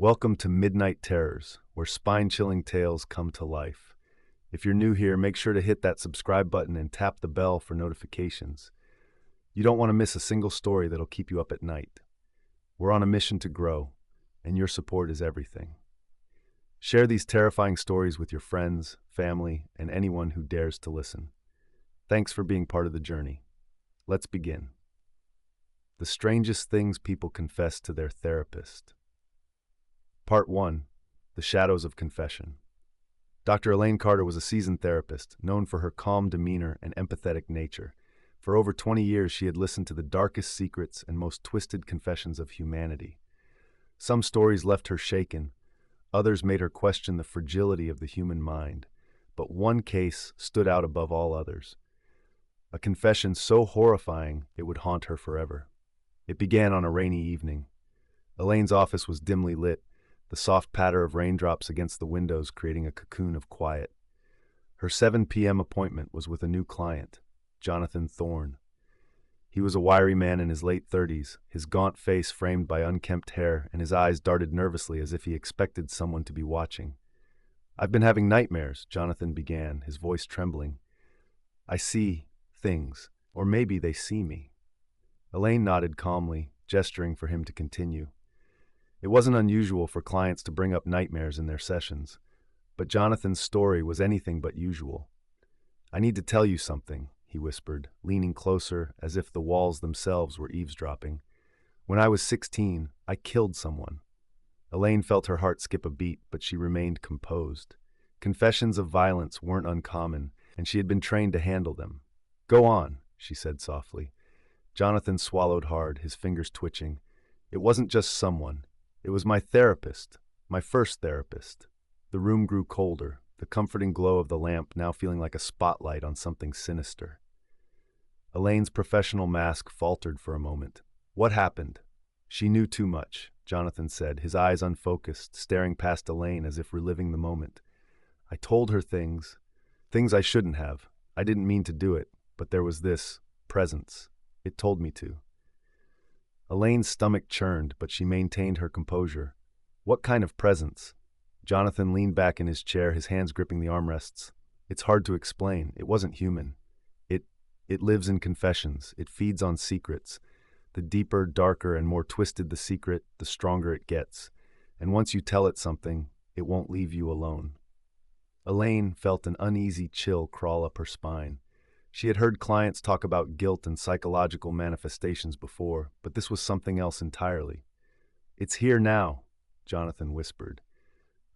Welcome to Midnight Terrors, where spine-chilling tales come to life. If you're new here, make sure to hit that subscribe button and tap the bell for notifications. You don't want to miss a single story that'll keep you up at night. We're on a mission to grow, and your support is everything. Share these terrifying stories with your friends, family, and anyone who dares to listen. Thanks for being part of the journey. Let's begin. The strangest things people confess to their therapist. Part 1. The Shadows of Confession. Dr. Elaine Carter was a seasoned therapist, known for her calm demeanor and empathetic nature. For over 20 years, she had listened to the darkest secrets and most twisted confessions of humanity. Some stories left her shaken, others made her question the fragility of the human mind. But one case stood out above all others. A confession so horrifying it would haunt her forever. It began on a rainy evening. Elaine's office was dimly lit, the soft patter of raindrops against the windows creating a cocoon of quiet. Her 7 p.m. appointment was with a new client, Jonathan Thorne. He was a wiry man in his late 30s, his gaunt face framed by unkempt hair, and his eyes darted nervously as if he expected someone to be watching. "I've been having nightmares," Jonathan began, his voice trembling. "I see things, or maybe they see me." Elaine nodded calmly, gesturing for him to continue. It wasn't unusual for clients to bring up nightmares in their sessions, but Jonathan's story was anything but usual. "I need to tell you something," he whispered, leaning closer as if the walls themselves were eavesdropping. "When I was 16, I killed someone." Elaine felt her heart skip a beat, but she remained composed. Confessions of violence weren't uncommon, and she had been trained to handle them. "Go on," she said softly. Jonathan swallowed hard, his fingers twitching. "It wasn't just someone. It was my therapist, my first therapist." The room grew colder, the comforting glow of the lamp now feeling like a spotlight on something sinister. Elaine's professional mask faltered for a moment. "What happened?" "She knew too much," Jonathan said, his eyes unfocused, staring past Elaine as if reliving the moment. "I told her things I shouldn't have. I didn't mean to do it, but there was this presence. It told me to." Elaine's stomach churned, but she maintained her composure. "What kind of presence?" Jonathan leaned back in his chair, his hands gripping the armrests. "It's hard to explain. It wasn't human. It lives in confessions. It feeds on secrets. The deeper, darker, and more twisted the secret, the stronger it gets. And once you tell it something, it won't leave you alone." Elaine felt an uneasy chill crawl up her spine. She had heard clients talk about guilt and psychological manifestations before, but this was something else entirely. "It's here now," Jonathan whispered.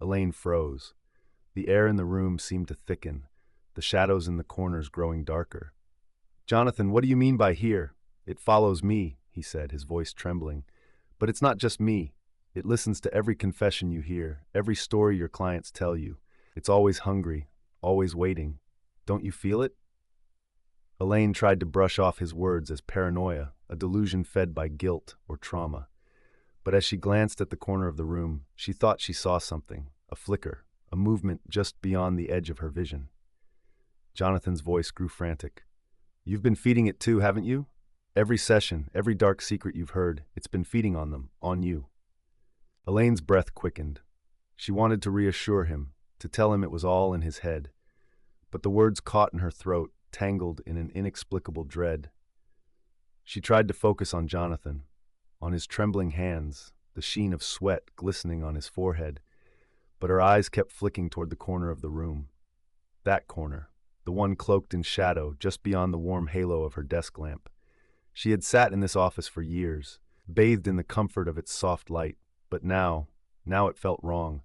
Elaine froze. The air in the room seemed to thicken, the shadows in the corners growing darker. "Jonathan, what do you mean by here?" "It follows me," he said, his voice trembling. "But it's not just me. It listens to every confession you hear, every story your clients tell you. It's always hungry, always waiting. Don't you feel it?" Elaine tried to brush off his words as paranoia, a delusion fed by guilt or trauma. But as she glanced at the corner of the room, she thought she saw something, a flicker, a movement just beyond the edge of her vision. Jonathan's voice grew frantic. "You've been feeding it too, haven't you? Every session, every dark secret you've heard, it's been feeding on them, on you." Elaine's breath quickened. She wanted to reassure him, to tell him it was all in his head. But the words caught in her throat, tangled in an inexplicable dread. She tried to focus on Jonathan, on his trembling hands, the sheen of sweat glistening on his forehead, but her eyes kept flicking toward the corner of the room. That corner, the one cloaked in shadow just beyond the warm halo of her desk lamp. She had sat in this office for years, bathed in the comfort of its soft light, but now it felt wrong.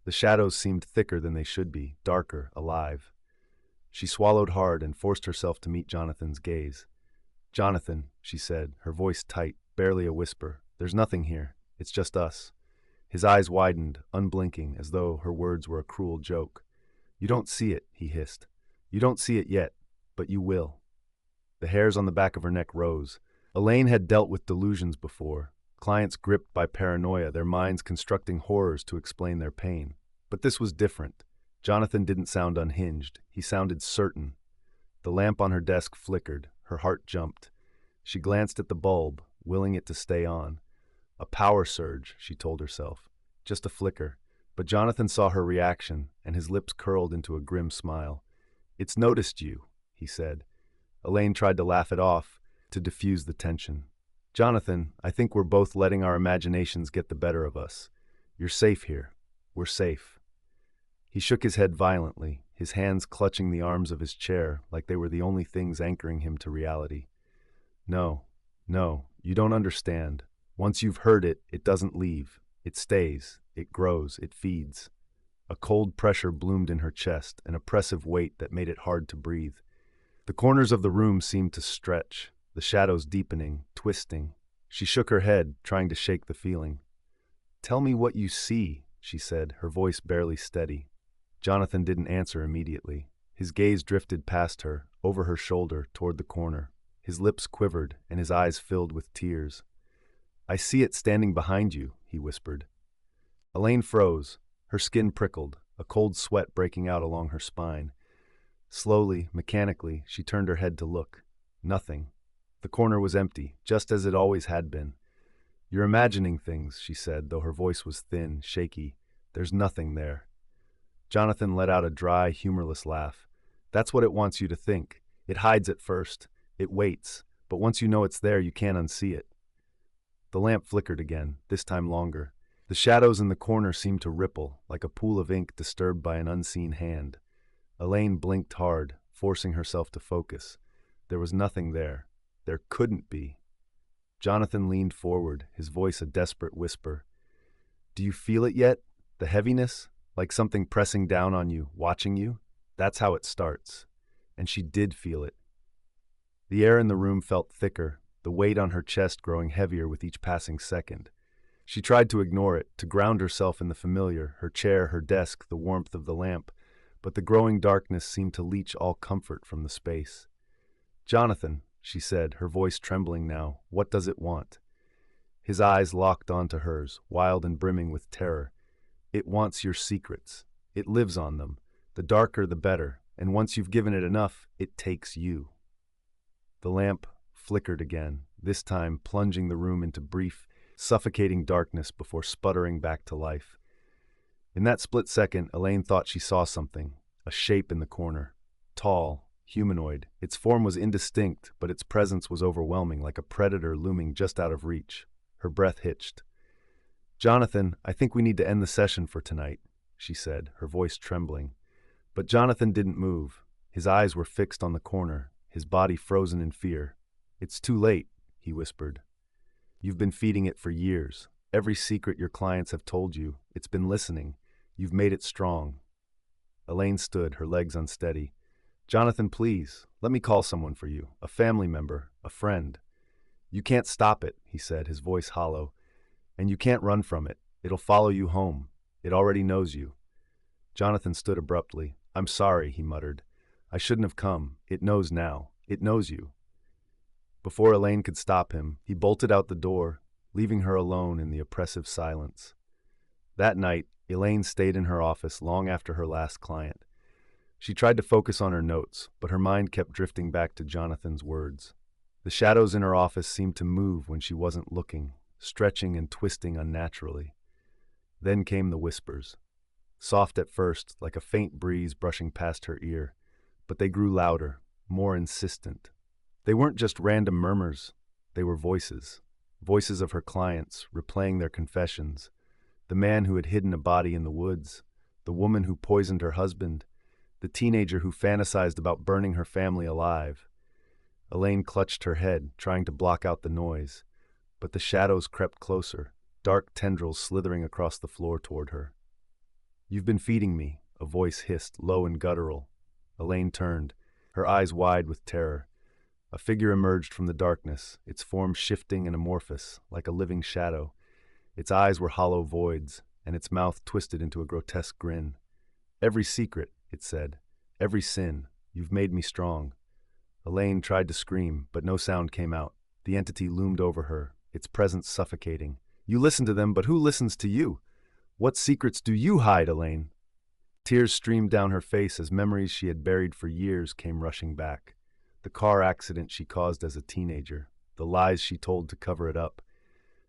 The shadows seemed thicker than they should be, darker, alive. She swallowed hard and forced herself to meet Jonathan's gaze. "Jonathan," she said, her voice tight, barely a whisper, "there's nothing here. It's just us." His eyes widened, unblinking, as though her words were a cruel joke. "You don't see it," he hissed. "You don't see it yet, but you will." The hairs on the back of her neck rose. Elaine had dealt with delusions before, clients gripped by paranoia, their minds constructing horrors to explain their pain. But this was different. Jonathan didn't sound unhinged. He sounded certain. The lamp on her desk flickered. Her heart jumped. She glanced at the bulb, willing it to stay on. A power surge, she told herself. just a flicker, but Jonathan saw her reaction, and his lips curled into a grim smile. "It's noticed you," he said. Elaine tried to laugh it off, to diffuse the tension. "Jonathan, I think we're both letting our imaginations get the better of us. You're safe here. We're safe." He shook his head violently, his hands clutching the arms of his chair like they were the only things anchoring him to reality. "No, no, you don't understand. Once you've heard it, it doesn't leave. It stays, it grows, it feeds." A cold pressure bloomed in her chest, an oppressive weight that made it hard to breathe. The corners of the room seemed to stretch, the shadows deepening, twisting. She shook her head, trying to shake the feeling. "Tell me what you see," she said, her voice barely steady. Jonathan didn't answer immediately. His gaze drifted past her, over her shoulder, toward the corner. His lips quivered, and his eyes filled with tears. "I see it standing behind you," he whispered. Elaine froze. Her skin prickled, a cold sweat breaking out along her spine. Slowly, mechanically, she turned her head to look. Nothing. The corner was empty, just as it always had been. "You're imagining things," she said, though her voice was thin, shaky. "There's nothing there." Jonathan let out a dry, humorless laugh. "That's what it wants you to think. It hides at first. It waits. But once you know it's there, you can't unsee it." The lamp flickered again, this time longer. The shadows in the corner seemed to ripple, like a pool of ink disturbed by an unseen hand. Elaine blinked hard, forcing herself to focus. There was nothing there. There couldn't be. Jonathan leaned forward, his voice a desperate whisper. "Do you feel it yet? The heaviness? Like something pressing down on you, watching you? That's how it starts." And she did feel it. The air in the room felt thicker, the weight on her chest growing heavier with each passing second. She tried to ignore it, to ground herself in the familiar, her chair, her desk, the warmth of the lamp, but the growing darkness seemed to leach all comfort from the space. "Jonathan," she said, her voice trembling now, "what does it want?" His eyes locked onto hers, wild and brimming with terror. "It wants your secrets. It lives on them. The darker, the better, and once you've given it enough, it takes you." The lamp flickered again, this time plunging the room into brief, suffocating darkness before sputtering back to life. In that split second, Elaine thought she saw something, a shape in the corner. Tall, humanoid. Its form was indistinct, but its presence was overwhelming, like a predator looming just out of reach. Her breath hitched. "Jonathan, I think we need to end the session for tonight," she said, her voice trembling. But Jonathan didn't move. His eyes were fixed on the corner, his body frozen in fear. "It's too late," he whispered. "You've been feeding it for years. Every secret your clients have told you, it's been listening. You've made it strong." Elaine stood, her legs unsteady. "Jonathan, please, let me call someone for you, a family member, a friend." "You can't stop it," he said, his voice hollow. "And you can't run from it. It'll follow you home. It already knows you." Jonathan stood abruptly. "I'm sorry," he muttered. "I shouldn't have come. It knows now. It knows you." Before Elaine could stop him, he bolted out the door, leaving her alone in the oppressive silence. That night, Elaine stayed in her office long after her last client. She tried to focus on her notes, but her mind kept drifting back to Jonathan's words. The shadows in her office seemed to move when she wasn't looking, stretching and twisting unnaturally. Then came the whispers. Soft at first, like a faint breeze brushing past her ear, but they grew louder, more insistent. They weren't just random murmurs, they were voices. Voices of her clients, replaying their confessions. The man who had hidden a body in the woods, the woman who poisoned her husband, the teenager who fantasized about burning her family alive. Elaine clutched her head, trying to block out the noise, but the shadows crept closer, dark tendrils slithering across the floor toward her. "You've been feeding me," a voice hissed, low and guttural. Elaine turned, her eyes wide with terror. A figure emerged from the darkness, its form shifting and amorphous, like a living shadow. Its eyes were hollow voids, and its mouth twisted into a grotesque grin. "Every secret," it said. "Every sin. You've made me strong." Elaine tried to scream, but no sound came out. The entity loomed over her, its presence suffocating. "You listen to them, but who listens to you? What secrets do you hide, Elaine?" Tears streamed down her face as memories she had buried for years came rushing back. The car accident she caused as a teenager, the lies she told to cover it up,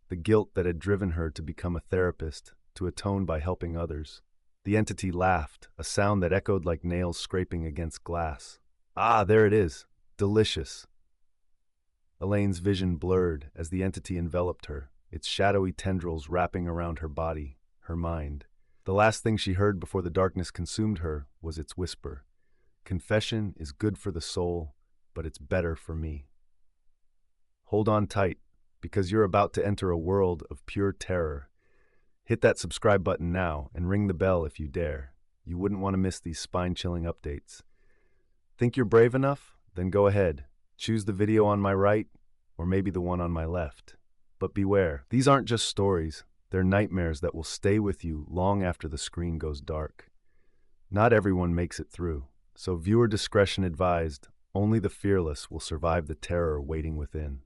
the guilt that had driven her to become a therapist, to atone by helping others. The entity laughed, a sound that echoed like nails scraping against glass. Ah, there it is. Delicious. Elaine's vision blurred as the entity enveloped her, its shadowy tendrils wrapping around her body, her mind. The last thing she heard before the darkness consumed her was its whisper. Confession is good for the soul, but it's better for me. Hold on tight, because you're about to enter a world of pure terror. Hit that subscribe button now and ring the bell if you dare. You wouldn't want to miss these spine-chilling updates. Think you're brave enough? Then go ahead. Choose the video on my right, or maybe the one on my left. But beware, these aren't just stories. They're nightmares that will stay with you long after the screen goes dark. Not everyone makes it through, so viewer discretion advised. Only the fearless will survive the terror waiting within.